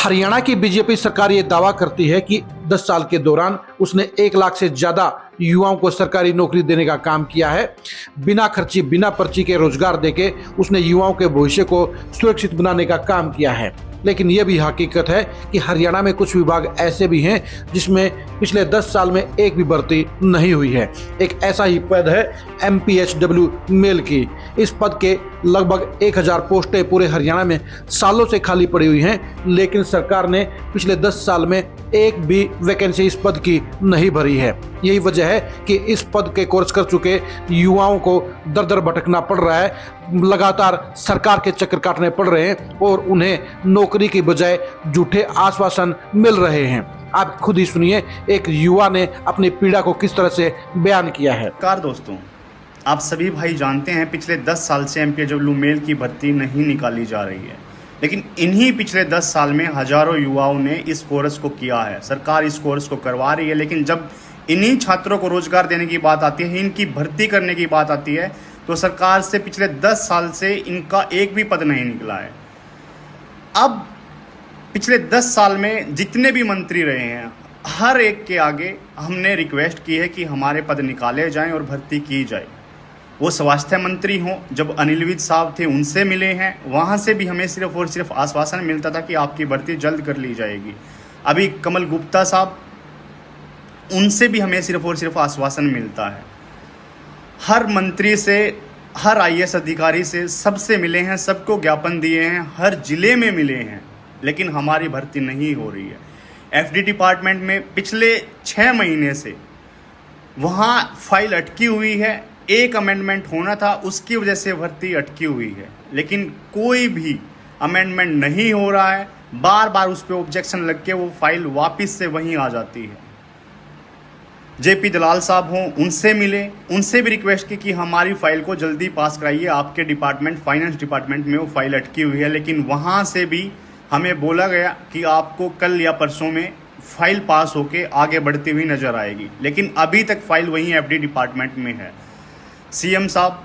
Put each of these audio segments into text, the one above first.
हरियाणा की बीजेपी सरकार ये दावा करती है कि 10 साल के दौरान उसने 1 लाख से ज्यादा युवाओं को सरकारी नौकरी देने का काम किया है। बिना खर्ची बिना पर्ची के रोजगार देके उसने युवाओं के भविष्य को सुरक्षित बनाने का काम किया है। लेकिन यह भी हकीकत है कि हरियाणा में कुछ विभाग ऐसे भी हैं जिसमें पिछले 10 साल में एक भी भर्ती नहीं हुई है। एक ऐसा ही पद है MPHW मेल की। इस पद के लगभग 1000 पोस्टें पूरे हरियाणा में सालों से खाली पड़ी हुई हैं, लेकिन सरकार ने पिछले 10 साल में एक भी वैकेंसी इस पद की नहीं भरी है। यही वजह है कि इस पद के कोर्स कर चुके युवाओं को दर दर भटकना पड़ रहा है, लगातार सरकार के चक्कर काटने पड़ रहे हैं और उन्हें नौकरी की बजाय झूठे आश्वासन मिल रहे हैं। आप खुद ही सुनिए, एक युवा ने अपनी पीड़ा को किस तरह से बयान किया है। नमस्कार दोस्तों, आप सभी भाई जानते हैं पिछले 10 साल से MPHW मेल की भर्ती नहीं निकाली जा रही है, लेकिन इन्हीं पिछले 10 साल में हजारों युवाओं ने इस कोर्स को किया है। सरकार इस कोर्स को करवा रही है, लेकिन जब इन्हीं छात्रों को रोजगार देने की बात आती है, इनकी भर्ती करने की बात आती है, तो सरकार से पिछले 10 साल से इनका एक भी पद नहीं निकला है। अब पिछले 10 साल में जितने भी मंत्री रहे हैं, हर एक के आगे हमने रिक्वेस्ट की है कि हमारे पद निकाले जाएं और भर्ती की जाए। वो स्वास्थ्य मंत्री हों, जब अनिल विज साहब थे उनसे मिले हैं, वहाँ से भी हमें सिर्फ और सिर्फ आश्वासन मिलता था कि आपकी भर्ती जल्द कर ली जाएगी। अभी कमल गुप्ता साहब, उनसे भी हमें सिर्फ और सिर्फ आश्वासन मिलता है। हर मंत्री से, हर IAS अधिकारी से, सबसे मिले हैं, सबको ज्ञापन दिए हैं, हर जिले में मिले हैं, लेकिन हमारी भर्ती नहीं हो रही है। FD डिपार्टमेंट में पिछले 6 महीने से वहाँ फाइल अटकी हुई है। एक अमेंडमेंट होना था, उसकी वजह से भर्ती अटकी हुई है, लेकिन कोई भी अमेंडमेंट नहीं हो रहा है। बार बार उस पर ऑब्जेक्शन लग के वो फाइल वापस से वहीं आ जाती है। JP दलाल साहब हों, उनसे मिले, उनसे भी रिक्वेस्ट की कि हमारी फाइल को जल्दी पास कराइए, आपके डिपार्टमेंट फाइनेंस डिपार्टमेंट में वो फाइल अटकी हुई है। लेकिन वहाँ से भी हमें बोला गया कि आपको कल या परसों में फाइल पास होके आगे बढ़ती हुई नज़र आएगी, लेकिन अभी तक फाइल वहीं FD डिपार्टमेंट में है। CM साहब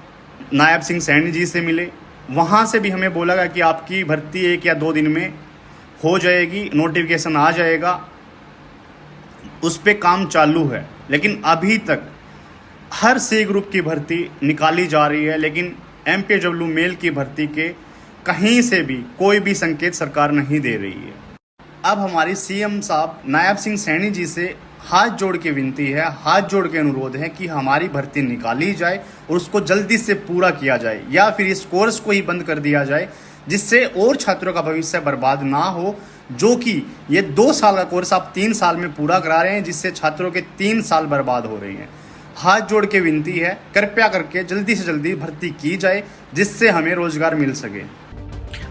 नायब सिंह सैनी जी से मिले, वहाँ से भी हमें बोला गया कि आपकी भर्ती 1 या 2 दिन में हो जाएगी, नोटिफिकेशन आ जाएगा, उस पर काम चालू है। लेकिन अभी तक हर C ग्रुप की भर्ती निकाली जा रही है, लेकिन MPHW मेल की भर्ती के कहीं से भी कोई भी संकेत सरकार नहीं दे रही है। अब हमारी CM साहब नायब सिंह सैनी जी से हाथ जोड़ के विनती है, हाथ जोड़ के अनुरोध है कि हमारी भर्ती निकाली जाए और उसको जल्दी से पूरा किया जाए, या फिर इस कोर्स को ही बंद कर दिया जाए, जिससे और छात्रों का भविष्य बर्बाद ना हो। जो कि ये 2 साल का कोर्स आप 3 साल में पूरा करा रहे हैं, जिससे छात्रों के 3 साल बर्बाद हो रहे हैं। हाथ जोड़ के विनती है, कृपया करके जल्दी से जल्दी भर्ती की जाए, जिससे हमें रोजगार मिल सके।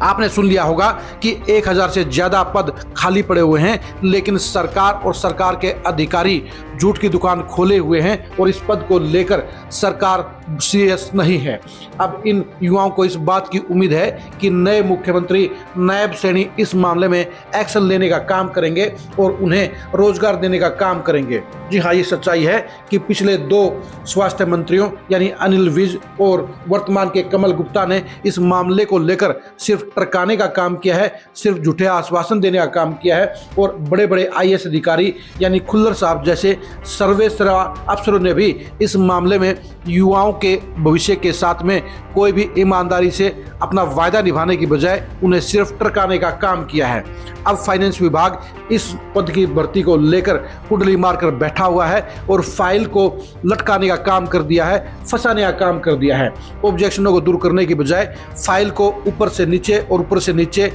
आपने सुन लिया होगा कि 1000 से ज्यादा पद खाली पड़े हुए हैं, लेकिन सरकार और सरकार के अधिकारी झूठ की दुकान खोले हुए हैं और इस पद को लेकर सरकार सीरियस नहीं है। अब इन युवाओं को इस बात की उम्मीद है कि नए मुख्यमंत्री नायब सैनी इस मामले में एक्शन लेने का काम करेंगे और उन्हें रोजगार देने का काम करेंगे। जी हाँ, ये सच्चाई है कि पिछले 2 स्वास्थ्य मंत्रियों यानी अनिल विज और वर्तमान के कमल गुप्ता ने इस मामले को लेकर सिर्फ टरकाने का काम किया है, सिर्फ झूठे आश्वासन देने का काम किया है। और बड़े बड़े IAS अधिकारी यानी खुल्लर साहब जैसे सर्वेसर्वा अफसरों ने भी इस मामले में युवाओं के भविष्य के साथ में कोई भी ईमानदारी से अपना वायदा निभाने की बजाय उन्हें सिर्फ टरकाने का काम किया है। अब फाइनेंस विभाग इस पद की भर्ती को लेकर कुंडली मारकर बैठा हुआ है और फाइल को लटकाने का काम कर दिया है, फंसाने का काम कर दिया है। ऑब्जेक्शनों को दूर करने की बजाय फाइल को ऊपर से नीचे और ऊपर से नीचे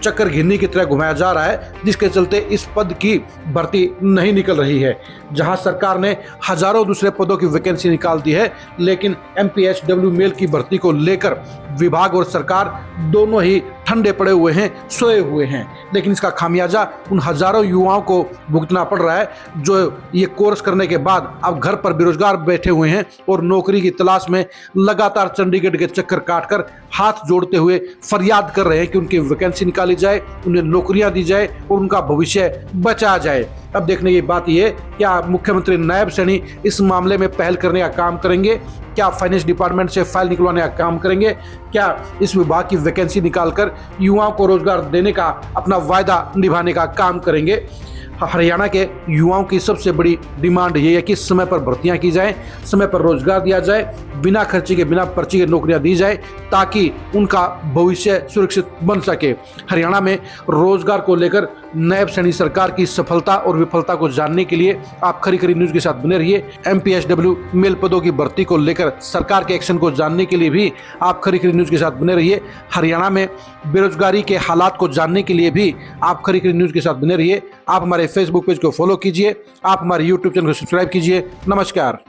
चक्कर घिन्नी की तरह घुमाया जा रहा है, जिसके चलते इस पद की भर्ती नहीं निकल रही है। जहां सरकार ने हजारों दूसरे पदों की वैकेंसी निकाल दी है, लेकिन MPHW मेल की भर्ती को लेकर विभाग और सरकार दोनों ही ठंडे पड़े हुए हैं, सोए हुए हैं। लेकिन इसका खामियाजा उन हजारों युवाओं को भुगतना पड़ रहा है जो ये कोर्स करने के बाद अब घर पर बेरोजगार बैठे हुए हैं और नौकरी की तलाश में लगातार चंडीगढ़ के चक्कर काटकर हाथ जोड़ते हुए फरियाद कर रहे हैं कि उनकी वैकेंसी निकाली जाए, उन्हें नौकरियां दी जाए और उनका भविष्य बचाया जाए। अब देखने की बात यह है, क्या मुख्यमंत्री नायब सैनी इस मामले में पहल करने का काम करेंगे? क्या फाइनेंस डिपार्टमेंट से फाइल निकलवाने का काम करेंगे? क्या इस विभाग की वैकेंसी निकालकर युवाओं को रोजगार देने का अपना वायदा निभाने का काम करेंगे? हरियाणा के युवाओं की सबसे बड़ी डिमांड ये है कि समय पर भर्तियां की जाएं, समय पर रोजगार दिया जाए, बिना खर्चे के बिना पर्ची के नौकरियां दी जाए, ताकि उनका भविष्य सुरक्षित बन सके। हरियाणा में रोजगार को लेकर नायब सैनी सरकार की सफलता और विफलता को जानने के लिए आप खरी खरी न्यूज के साथ बने रहिए। MPSW मेल पदों की भर्ती को लेकर सरकार के एक्शन को जानने के लिए भी आप खरी खरी न्यूज के साथ बने रहिए। हरियाणा में बेरोजगारी के हालात को जानने के लिए भी आप खरी खरी न्यूज के साथ बने रहिए। आप हमारे फेसबुक पेज को फॉलो कीजिए, आप हमारे यूट्यूब चैनल को सब्सक्राइब कीजिए। नमस्कार।